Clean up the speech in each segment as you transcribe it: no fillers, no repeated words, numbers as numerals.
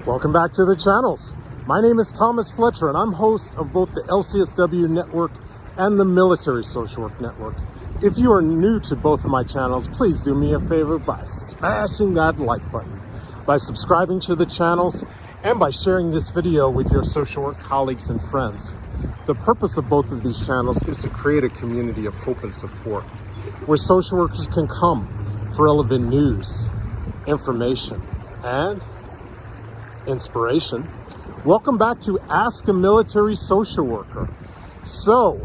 Welcome back to the channels. My name is Thomas Fletcher and I'm host of both the LCSW network and the Military Social Work Network. If you are new to both of my channels, please do me a favor by smashing that like button, by subscribing to the channels, and by sharing this video with your social work colleagues and friends. The purpose of both of these channels is to create a community of hope and support, where social workers can come for relevant news, information, and inspiration. Welcome back to Ask a Military Social Worker. So,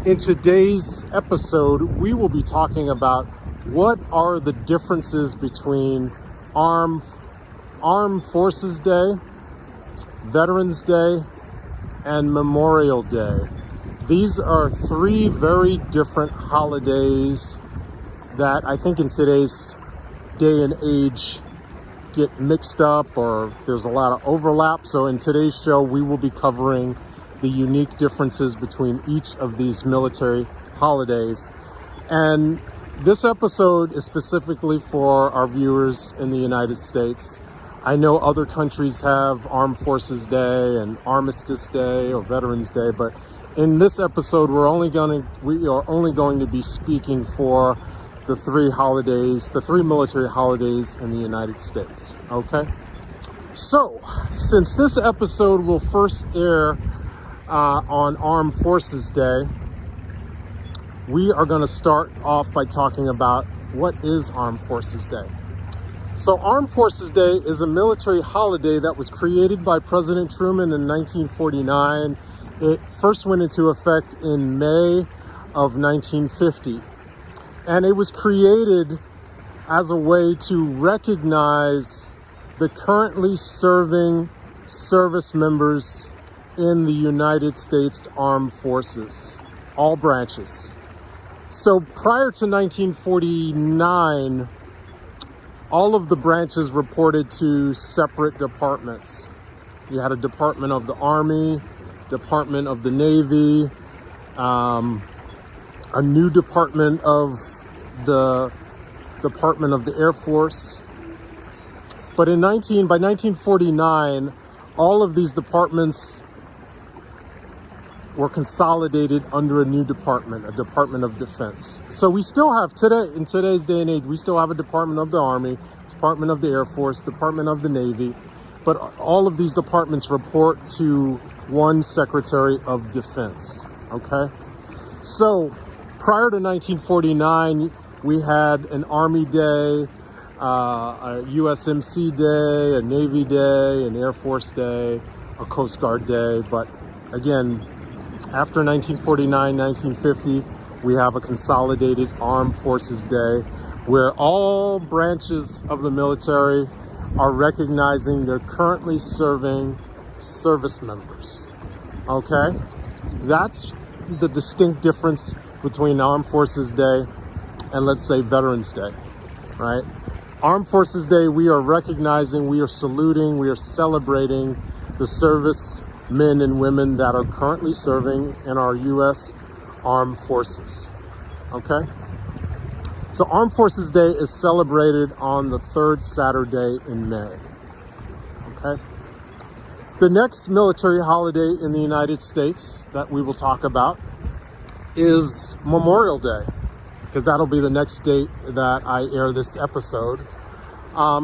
in today's episode, we will be talking about what are the differences between Armed Forces Day, Veterans Day, and Memorial Day. These are three very different holidays that I think in today's day and age get mixed up, or there's a lot of overlap. So in today's show, we will be covering the unique differences between each of these military holidays. And this episode is specifically for our viewers in the United States. I know other countries have Armed Forces Day and Armistice Day or Veterans Day, but in this episode, we are only going to be speaking for the three military holidays in the United States. Okay. So, since this episode will first air on Armed Forces Day, we are going to start off by talking about what is Armed Forces Day. So Armed Forces Day is a military holiday that was created by President Truman in 1949. It first went into effect in May of 1950. And it was created as a way to recognize the currently serving service members in the United States Armed Forces, all branches. So prior to 1949, all of the branches reported to separate departments. You had a Department of the Army, Department of the Navy, a new department of the Department of the Air Force. But by 1949, all of these departments were consolidated under a new department, a Department of Defense. So we still have in today's day and age, we still have a Department of the Army, Department of the Air Force, Department of the Navy, but all of these departments report to one Secretary of Defense, okay? So prior to 1949, we had an Army Day, a USMC Day, a Navy Day, an Air Force Day, a Coast Guard Day. But again, after 1949, 1950, we have a consolidated Armed Forces Day where all branches of the military are recognizing their currently serving service members. Okay? That's the distinct difference between Armed Forces Day and, let's say, Veterans Day, right? Armed Forces Day, we are recognizing, we are saluting, we are celebrating the service men and women that are currently serving in our U.S. Armed Forces, okay? So Armed Forces Day is celebrated on the third Saturday in May, okay? The next military holiday in the United States that we will talk about is Memorial Day, because that'll be the next date that I air this episode.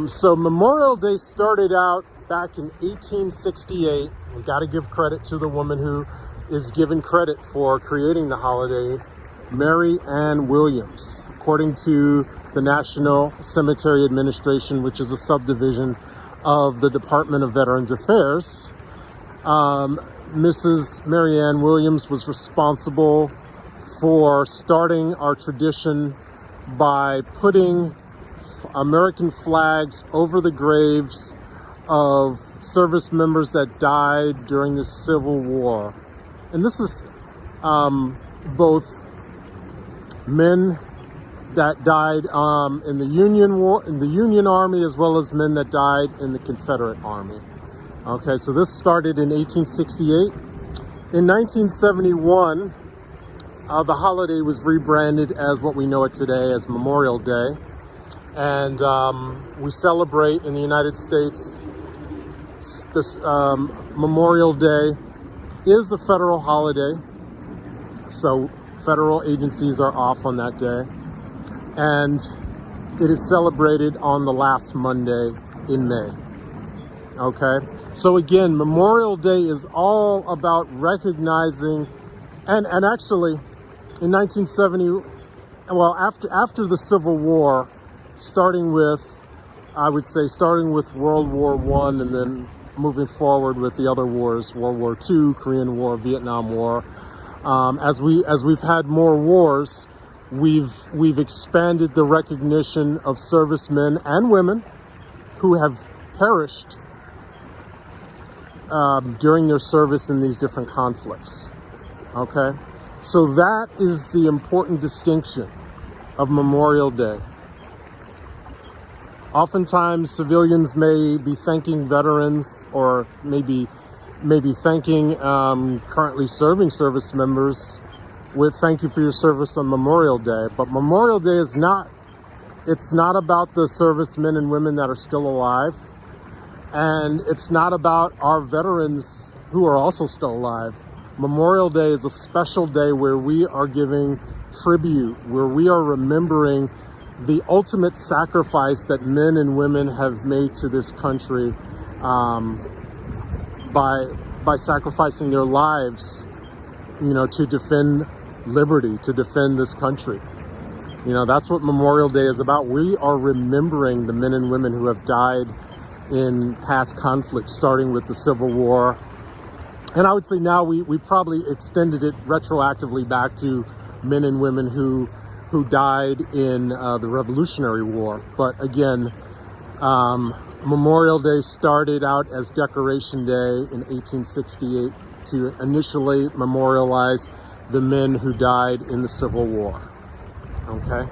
So Memorial Day started out back in 1868. We got to give credit to the woman who is given credit for creating the holiday, Mary Ann Williams. According to the National Cemetery Administration, which is a subdivision of the Department of Veterans Affairs, Mrs. Mary Ann Williams was responsible for starting our tradition by putting American flags over the graves of service members that died during the Civil War. And this is both men that died in the Union War, in the Union Army, as well as men that died in the Confederate Army. Okay, so this started in 1868. In 1971, the holiday was rebranded as what we know it today as Memorial Day. And we celebrate in the United States This Memorial Day is a federal holiday, so federal agencies are off on that day, and it is celebrated on the last Monday in May. Okay, so again, Memorial Day is all about recognizing, and actually in 1970, well, after the Civil War, starting with World War I, and then moving forward with the other wars, World War II, Korean War, Vietnam War. As we've had more wars, we've expanded the recognition of servicemen and women who have perished during their service in these different conflicts. Okay, so that is the important distinction of Memorial Day. Oftentimes, civilians may be thanking veterans, or maybe thanking currently serving service members with "Thank you for your service on Memorial Day." But Memorial Day is not. It's not about the servicemen and women that are still alive, and it's not about our veterans who are also still alive. Memorial Day is a special day where we are giving tribute, where we are remembering the ultimate sacrifice that men and women have made to this country by sacrificing their lives, to defend liberty, to defend this country. That's what Memorial Day is about. We are remembering the men and women who have died in past conflicts, starting with the Civil War. And I would say now we probably extended it retroactively back to men and women who died in the Revolutionary War. But again, Memorial Day started out as Decoration Day in 1868 to initially memorialize the men who died in the Civil War. Okay.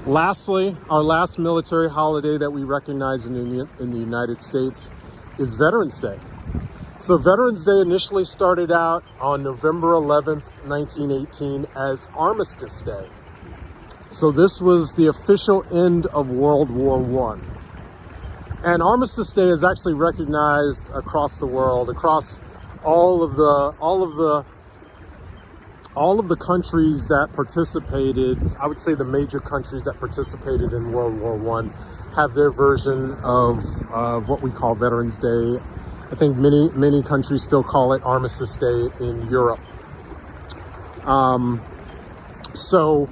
Lastly, our last military holiday that we recognize in the United States is Veterans Day. So Veterans Day initially started out on November 11th, 1918 as Armistice Day. So this was the official end of World War I. And Armistice Day is actually recognized across the world, across all of the countries that participated. I would say the major countries that participated in World War I have their version of what we call Veterans Day. I think many countries still call it Armistice Day in Europe. So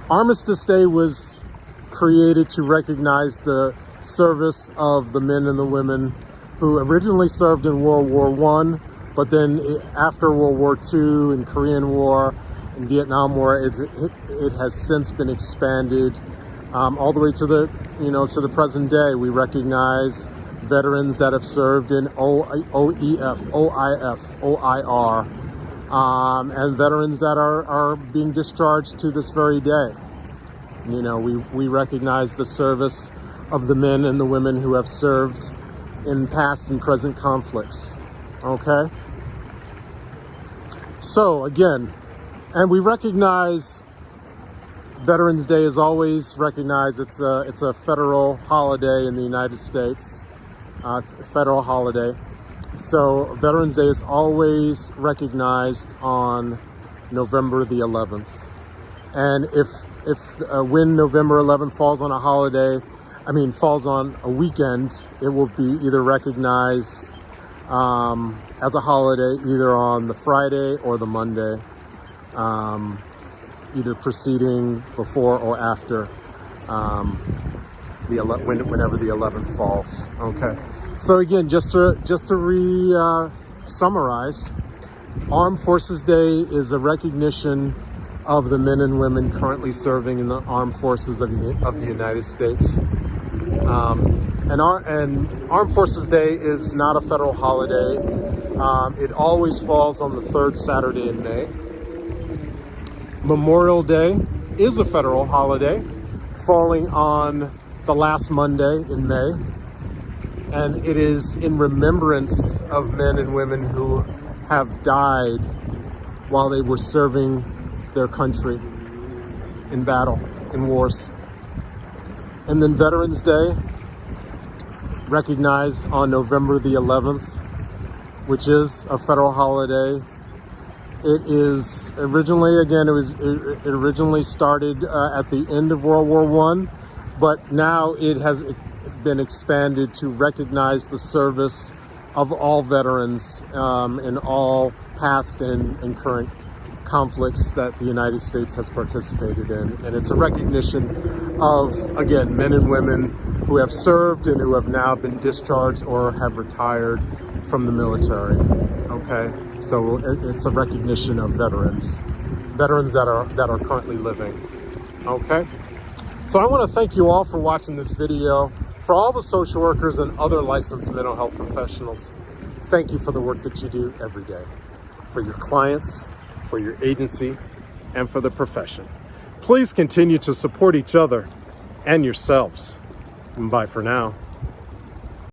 Armistice Day was created to recognize the service of the men and the women who originally served in World War I, but then after World War II and Korean War and Vietnam War, it has since been expanded all the way to the to the present day. We recognize veterans that have served in OEF, OIF, OIR, and veterans that are being discharged to this very day. We recognize the service of the men and the women who have served in past and present conflicts. Okay? So again, and we recognize Veterans Day is always recognized. It's a federal holiday in the United States. It's a federal holiday. So Veterans Day is always recognized on November the 11th. And when November 11th falls on a holiday, falls on a weekend, it will be either recognized as a holiday either on the Friday or the Monday, either preceding, before, or after whenever the 11th falls. Okay. So again, just to summarize, Armed Forces Day is a recognition of the men and women currently serving in the armed forces of the United States. And Armed Forces Day is not a federal holiday. It always falls on the third Saturday in May. Memorial Day is a federal holiday, falling on the last Monday in May. And it is in remembrance of men and women who have died while they were serving their country in battle, in wars. And then Veterans Day recognized on November the 11th, which is a federal holiday. It is originally, again, it originally started at the end of World War I, but now it has been expanded to recognize the service of all veterans in all past and current conflicts that the United States has participated in. And it's a recognition of, again, men and women who have served and who have now been discharged or have retired from the military. Okay, so it's a recognition of veterans that are currently living. Okay, so I want to thank you all for watching this video. For all the social workers and other licensed mental health professionals, thank you for the work that you do every day, for your clients, for your agency, and for the profession. Please continue to support each other and yourselves. Bye for now.